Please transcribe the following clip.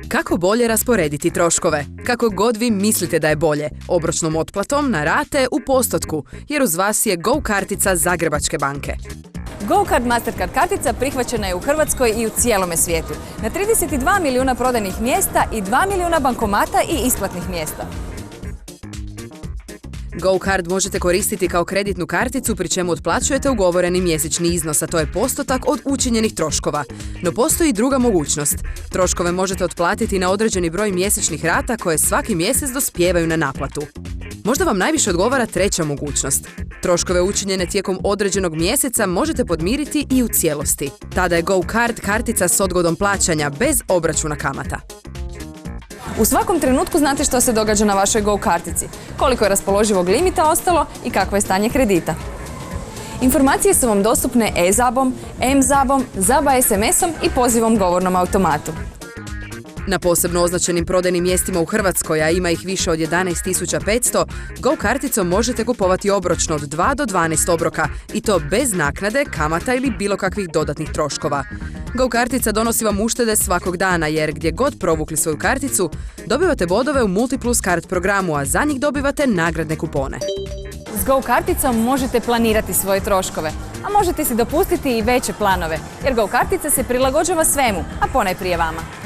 Kako bolje rasporediti troškove? Kako god vi mislite da je bolje, obročnom otplatom na rate u postotku, jer uz vas je Go kartica Zagrebačke banke. GoCard Mastercard kartica prihvaćena je u Hrvatskoj i u cijelome svijetu. Na 32 milijuna prodajnih mjesta i 2 milijuna bankomata i isplatnih mjesta. GoCard možete koristiti kao kreditnu karticu pri čemu otplaćujete ugovoreni mjesečni iznos, a to je postotak od učinjenih troškova. No postoji i druga mogućnost. Troškove možete otplatiti na određeni broj mjesečnih rata koje svaki mjesec dospijevaju na naplatu. Možda vam najviše odgovara treća mogućnost. Troškove učinjene tijekom određenog mjeseca možete podmiriti i u cijelosti. Tada je GoCard kartica s odgodom plaćanja bez obračuna kamata. U svakom trenutku znate što se događa na vašoj Go kartici, koliko je raspoloživog limita ostalo i kakvo je stanje kredita. Informacije su vam dostupne e-zabom, m-zabom, ZABA SMS-om i pozivom govornom automatu. Na posebno označenim prodajnim mjestima u Hrvatskoj, a ima ih više od 11.500, Go karticom možete kupovati obročno od 2 do 12 obroka i to bez naknade, kamata ili bilo kakvih dodatnih troškova. Go kartica donosi vam uštede svakog dana jer gdje god provukli svoju karticu, dobivate bodove u Multiplus Card programu, a za njih dobivate nagradne kupone. S Go karticom možete planirati svoje troškove, a možete si dopustiti i veće planove, jer Go kartica se prilagođava svemu, a ponajprije vama.